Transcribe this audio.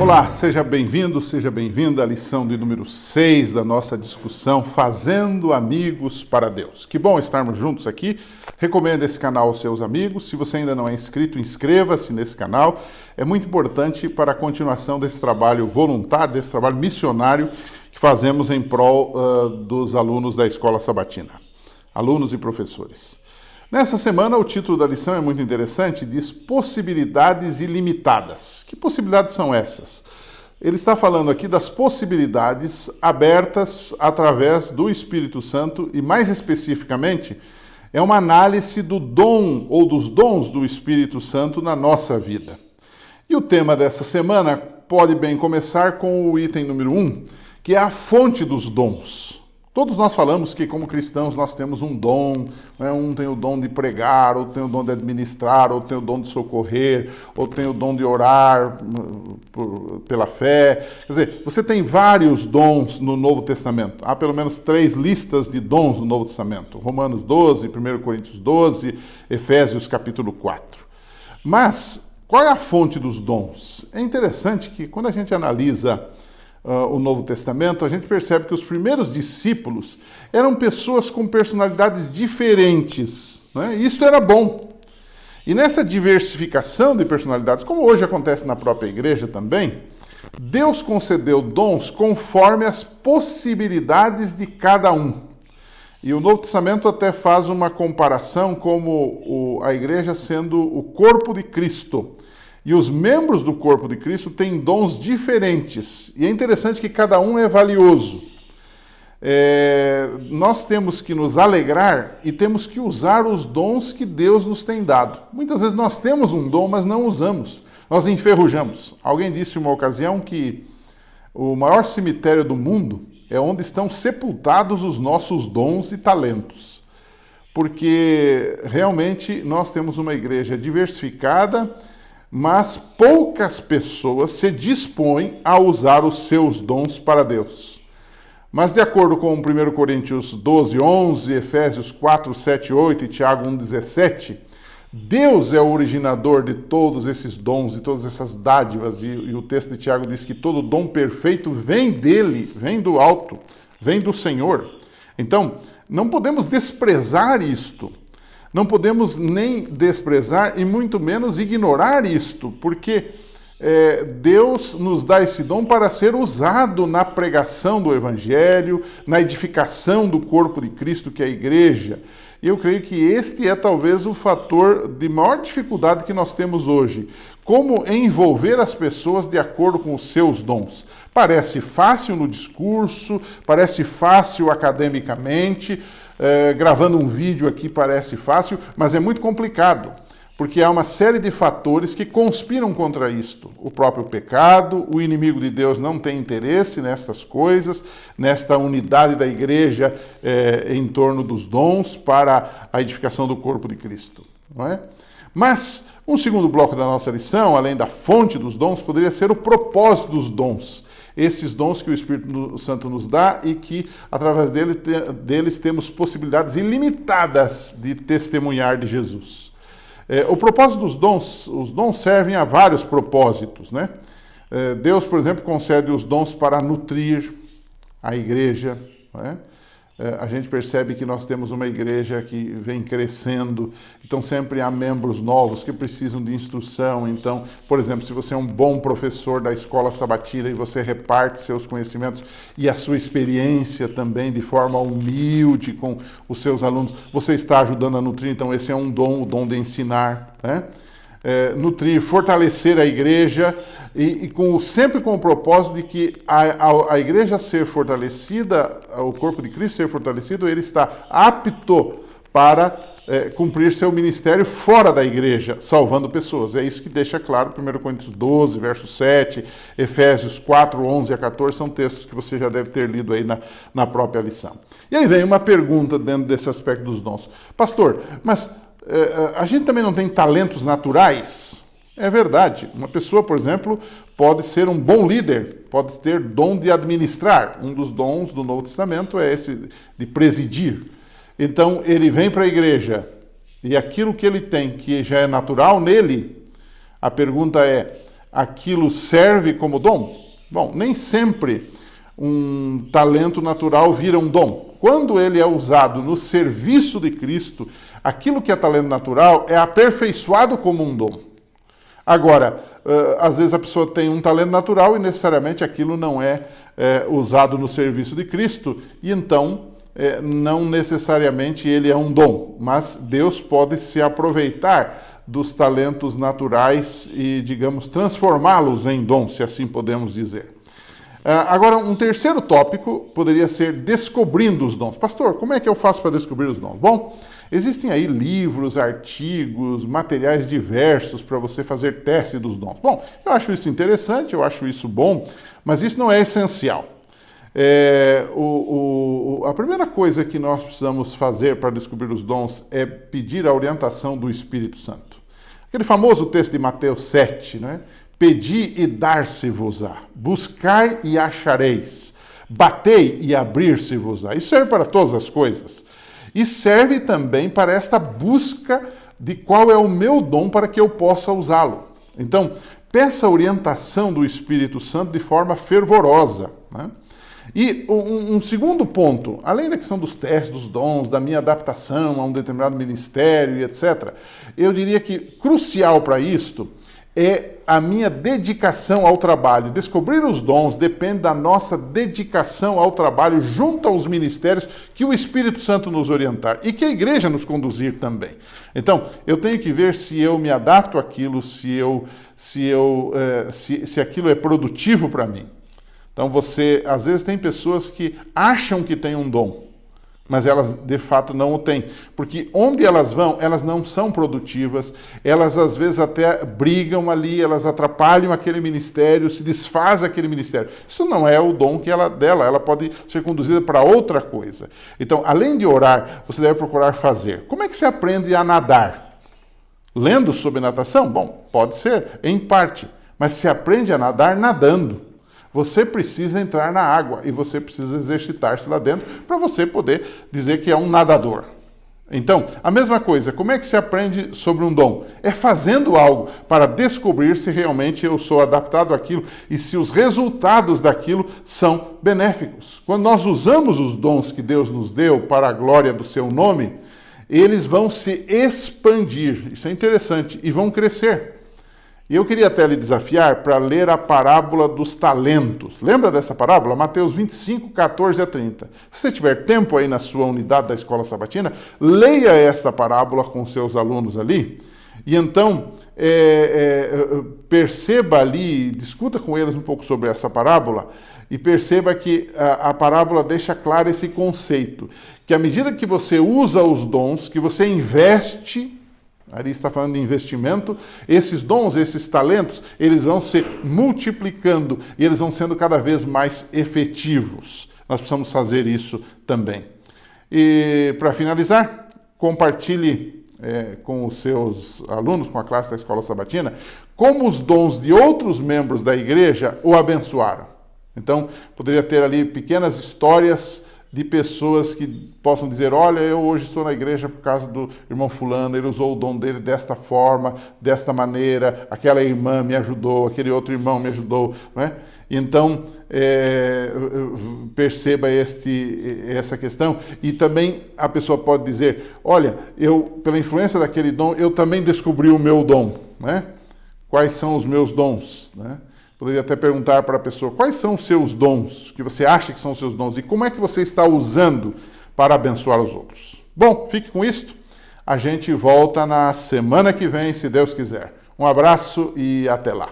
Olá, seja bem-vindo, seja bem-vinda à lição de número 6 da nossa discussão Fazendo Amigos para Deus. Que bom estarmos juntos aqui. Recomendo esse canal aos seus amigos. Se você ainda não é inscrito, inscreva-se nesse canal. É muito importante para a continuação desse trabalho voluntário, desse trabalho missionário que fazemos em prol dos alunos da Escola Sabatina, alunos e professores. Nessa semana, o título da lição é muito interessante, diz possibilidades ilimitadas. Que possibilidades são essas? Ele está falando aqui das possibilidades abertas através do Espírito Santo e, mais especificamente, é uma análise do dom ou dos dons do Espírito Santo na nossa vida. E o tema dessa semana pode bem começar com o item número 1, que é a fonte dos dons. Todos nós falamos que, como cristãos, nós temos um dom, né? Um tem o dom de pregar, ou tem o dom de administrar, ou tem o dom de socorrer, ou tem o dom de orar pela fé. Quer dizer, você tem vários dons no Novo Testamento. Há pelo menos 3 listas de dons no Novo Testamento. Romanos 12, 1 Coríntios 12, Efésios capítulo 4. Mas, qual é a fonte dos dons? É interessante que, quando a gente analisa o Novo Testamento, a gente percebe que os primeiros discípulos eram pessoas com personalidades diferentes, né? Isso era bom. E nessa diversificação de personalidades, como hoje acontece na própria igreja também, Deus concedeu dons conforme as possibilidades de cada um. E o Novo Testamento até faz uma comparação como a igreja sendo o corpo de Cristo. E os membros do corpo de Cristo têm dons diferentes. E é interessante que cada um é valioso. Nós temos que nos alegrar e temos que usar os dons que Deus nos tem dado. Muitas vezes nós temos um dom, mas não usamos. Nós enferrujamos. Alguém disse em uma ocasião que o maior cemitério do mundo é onde estão sepultados os nossos dons e talentos. Porque realmente nós temos uma igreja diversificada, mas poucas pessoas se dispõem a usar os seus dons para Deus. Mas de acordo com 1 Coríntios 12, 11, Efésios 4, 7, 8 e Tiago 1, 17, Deus é o originador de todos esses dons e todas essas dádivas, e o texto de Tiago diz que todo dom perfeito vem dele, vem do alto, vem do Senhor. Então, não podemos desprezar isto. Não podemos nem desprezar e muito menos ignorar isto, porque Deus nos dá esse dom para ser usado na pregação do Evangelho, na edificação do corpo de Cristo, que é a igreja. E eu creio que este é talvez o fator de maior dificuldade que nós temos hoje. Como envolver as pessoas de acordo com os seus dons. Parece fácil no discurso, parece fácil academicamente, gravando um vídeo aqui parece fácil, mas é muito complicado, porque há uma série de fatores que conspiram contra isto. O próprio pecado, o inimigo de Deus não tem interesse nestas coisas, nesta unidade da igreja em torno dos dons para a edificação do corpo de Cristo, não é? Mas um segundo bloco da nossa lição, além da fonte dos dons, poderia ser o propósito dos dons. Esses dons que o Espírito Santo nos dá e que, através deles, temos possibilidades ilimitadas de testemunhar de Jesus. O propósito dos dons, os dons servem a vários propósitos, né? Deus, por exemplo, concede os dons para nutrir a igreja, não é? A gente percebe que nós temos uma igreja que vem crescendo, então sempre há membros novos que precisam de instrução. Então, por exemplo, se você é um bom professor da Escola Sabatina e você reparte seus conhecimentos e a sua experiência também de forma humilde com os seus alunos, você está ajudando a nutrir, então esse é um dom, o dom de ensinar, né? Nutrir, fortalecer a igreja e sempre com o propósito de que a igreja ser fortalecida, o corpo de Cristo ser fortalecido, ele está apto para cumprir seu ministério fora da igreja, salvando pessoas. É isso que deixa claro 1 Coríntios 12, verso 7, Efésios 4, 11 a 14, são textos que você já deve ter lido aí na própria lição. E aí vem uma pergunta dentro desse aspecto dos dons. Pastor, mas a gente também não tem talentos naturais? É verdade. Uma pessoa, por exemplo, pode ser um bom líder, pode ter dom de administrar. Um dos dons do Novo Testamento é esse de presidir. Então, ele vem para a igreja e aquilo que ele tem, que já é natural nele, a pergunta é, aquilo serve como dom? Bom, nem sempre um talento natural vira um dom. Quando ele é usado no serviço de Cristo, aquilo que é talento natural é aperfeiçoado como um dom. Agora, às vezes a pessoa tem um talento natural e necessariamente aquilo não é usado no serviço de Cristo, e então não necessariamente ele é um dom, mas Deus pode se aproveitar dos talentos naturais e, digamos, transformá-los em dom, se assim podemos dizer. Agora, um terceiro tópico poderia ser descobrindo os dons. Pastor, como é que eu faço para descobrir os dons? Bom, existem aí livros, artigos, materiais diversos para você fazer teste dos dons. Bom, eu acho isso interessante, eu acho isso bom, mas isso não é essencial. A primeira coisa que nós precisamos fazer para descobrir os dons é pedir a orientação do Espírito Santo. Aquele famoso texto de Mateus 7, né? Pedi e dar-se-vos-á, buscai e achareis, batei e abrir-se-vos-á. Isso serve para todas as coisas. E serve também para esta busca de qual é o meu dom para que eu possa usá-lo. Então, peça a orientação do Espírito Santo de forma fervorosa, né? E um segundo ponto, além da questão dos testes, dos dons, da minha adaptação a um determinado ministério e etc., eu diria que crucial para isto é a minha dedicação ao trabalho. Descobrir os dons depende da nossa dedicação ao trabalho junto aos ministérios que o Espírito Santo nos orientar e que a igreja nos conduzir também. Então, eu tenho que ver se eu me adapto àquilo, se aquilo é produtivo para mim. Então às vezes tem pessoas que acham que têm um dom, mas elas de fato não o têm, porque onde elas vão, elas não são produtivas, elas às vezes até brigam ali, elas atrapalham aquele ministério, se desfaz aquele ministério. Isso não é o dom dela, ela pode ser conduzida para outra coisa. Então, além de orar, você deve procurar fazer. Como é que você aprende a nadar? Lendo sobre natação? Bom, pode ser, em parte, mas se aprende a nadar nadando. Você precisa entrar na água e você precisa exercitar-se lá dentro para você poder dizer que é um nadador. Então, a mesma coisa, como é que se aprende sobre um dom? É fazendo algo para descobrir se realmente eu sou adaptado àquilo e se os resultados daquilo são benéficos. Quando nós usamos os dons que Deus nos deu para a glória do seu nome, eles vão se expandir, isso é interessante, e vão crescer. E eu queria até lhe desafiar para ler a parábola dos talentos. Lembra dessa parábola? Mateus 25, 14 a 30. Se você tiver tempo aí na sua unidade da Escola Sabatina, leia esta parábola com seus alunos ali. E então, perceba ali, discuta com eles um pouco sobre essa parábola, e perceba que a parábola deixa claro esse conceito, que à medida que você usa os dons, que você investe, ali está falando de investimento, esses dons, esses talentos, eles vão se multiplicando e eles vão sendo cada vez mais efetivos. Nós precisamos fazer isso também. E para finalizar, compartilhe com os seus alunos, com a classe da Escola Sabatina, como os dons de outros membros da igreja o abençoaram. Então, poderia ter ali pequenas histórias de pessoas que possam dizer, olha, eu hoje estou na igreja por causa do irmão fulano, ele usou o dom dele desta forma, desta maneira, aquela irmã me ajudou, aquele outro irmão me ajudou, não é? Então, perceba essa questão. E também a pessoa pode dizer, olha, pela influência daquele dom, eu também descobri o meu dom, né? Quais são os meus dons, né? Poderia até perguntar para a pessoa, quais são os seus dons, que você acha que são os seus dons, e como é que você está usando para abençoar os outros. Bom, fique com isto. A gente volta na semana que vem, se Deus quiser. Um abraço e até lá.